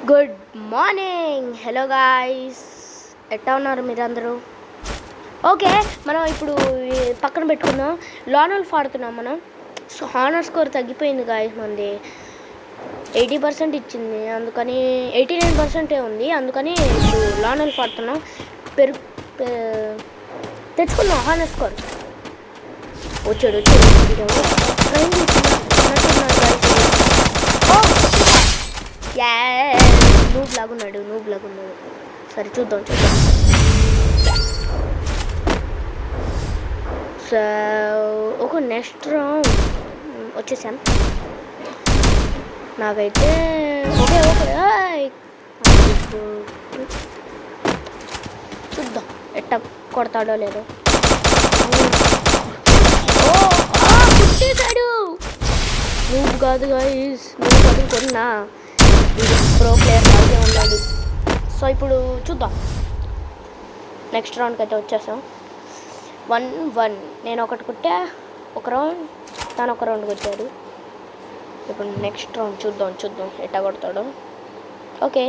Good morning. Hello guys, ఎట్లా ఉన్నారు మీరందరూ? ఓకే, మనం ఇప్పుడు పక్కన పెట్టుకుందాం. లాన్ ఉల్ఫ్ ఆడుతున్నాం మనం. సో హానర్ స్కోర్ తగ్గిపోయింది గాయ్స్, మనది 80% ఇచ్చింది, అందుకని 89% ఉంది. అందుకని ఇప్పుడు లాన్ ఉల్ఫ్ ఆడుతున్నాం. తెచ్చుకున్నాం హానర్ స్కోర్. వచ్చాడు నూబ్ లాగున్నాడు. సరే చూద్దాం. సో ఒక నెక్స్ట్ రౌండ్ వచ్చేసాం. నాకైతే ఓకే చూద్దాం ఎట్ట కొడతాడో లేదో. కొట్టేశాడు. నువ్వు కాదు గాయ్స్, నువ్వు అనుకున్నా ప్రో ప్లేయర్ లాగే ఉన్నాడు. సో ఇప్పుడు చూద్దాం. నెక్స్ట్ రౌండ్కి అయితే వచ్చేసాం. 1-1. నేను ఒకటి కొట్టా ఒక రౌండ్, తను ఒక రౌండ్ కొట్టాడు. ఇప్పుడు నెక్స్ట్ రౌండ్ చూద్దాం ఎట్టా కొడతాడో. ఓకే,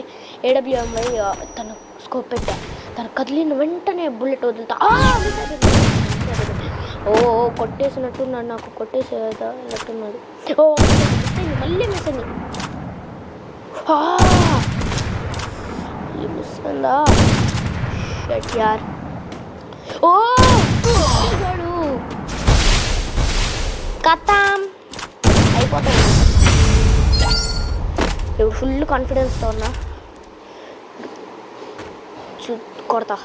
AWMI తను స్కోప్ పెట్టా. తను కదిలిన వెంటనే బుల్లెట్ వదులుతా. కొట్టేసినట్టున్నాడు, నాకు కొట్టేసేటట్టున్నాడు. మళ్ళీ మిస్ అయింది. మిస్సిందా షట్ యార్. కథం అయిపోతాను. ఇప్పుడు ఫుల్ కాన్ఫిడెన్స్తో ఉన్నా. కొడతా,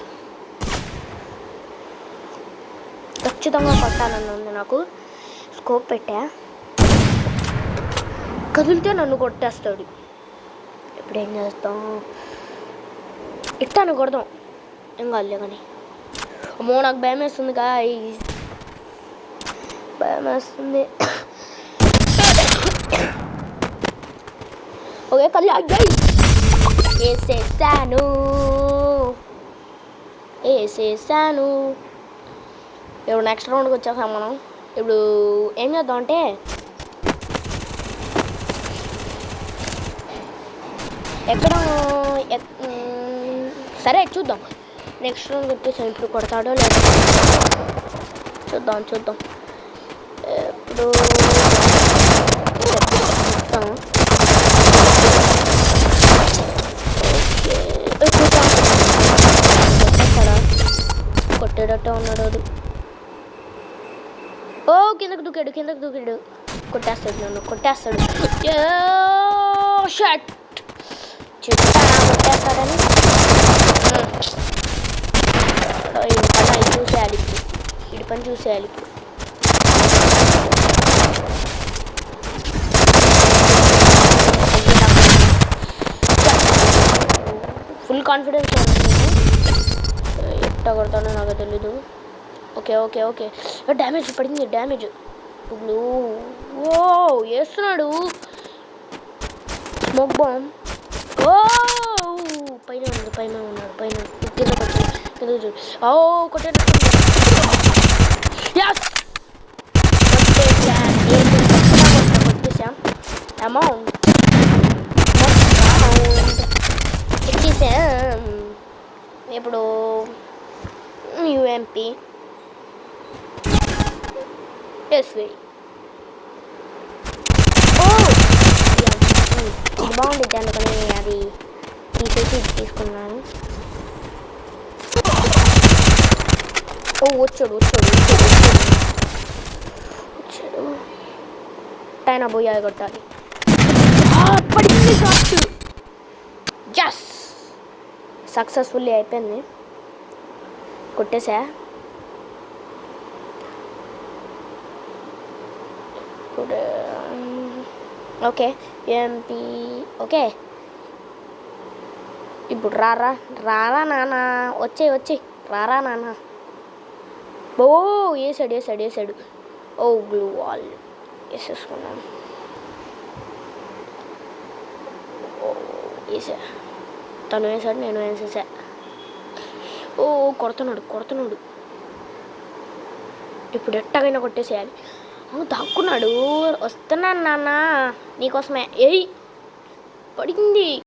ఖచ్చితంగా కొట్టాలని ఉంది నాకు. స్కోప్ పెట్టా, కదిలితే నన్ను కొట్టేస్తాడు. ఇప్పుడు ఏం చేస్తాం? ఇట్టాను కొడదాం, ఏం కాదులే. కానీ అమ్మో నాకు భయం వేస్తుంది గాయ్స్, భయం వేస్తుంది. ఓకే కళ్ళు అయ్యాయి. వేసేసాను. ఇప్పుడు నెక్స్ట్ రౌండ్కి వచ్చేసాం మనం. ఇప్పుడు ఏం చేద్దాం అంటే, సరే చూద్దాం. నెక్స్ట్ రౌండ్ వచ్చేసాం. ఇప్పుడు కొడతాడో లేదో చూద్దాం. ఇప్పుడు కొట్టేటట్టే ఉన్నాడు వాడు. కిందకు దూకాడు. కొట్టేస్తాడు. షట్ కొట్టేస్తాడని చూసేయాలి. ఇటు పని చూసేయాలి. ఫుల్ కాన్ఫిడెన్స్ ఎట్టా కొడతానో నాకు తెలీదు. ఓకే డ్యామేజ్ పడింది. ఇప్పుడు వేస్తున్నాడు స్మోక్ బాంబ్. పైన ఉన్నాడు. కింద చూడు. కొట్టేసా. అమౌంట్ ఎక్కేసాం. ఇప్పుడు UMP ఇది బాగుంటుంది, అందుకని అది తీసేసి ఇది తీసుకున్నాను. వచ్చాడు. టైనా పోయా కొట్టాలి. పడింది షాట్. జస్ సక్సెస్ఫుల్లీ అయిపోయింది. కొట్టేసా. Okay UMP. ఓకే ఇప్పుడు రారా నాన్న, వచ్చే రారా నాన్న. వేసాడు. గ్లూ వాల్ వేసేసుకున్నాను. తను వేసాడు, నేను వేసేసా. కొడుతున్నాడు. ఇప్పుడు ఎట్టగైనా కొట్టేసేయాలి. దాక్కున్నాడు. వస్తున్నాను నాన్న, నీకోసమే. పడింది.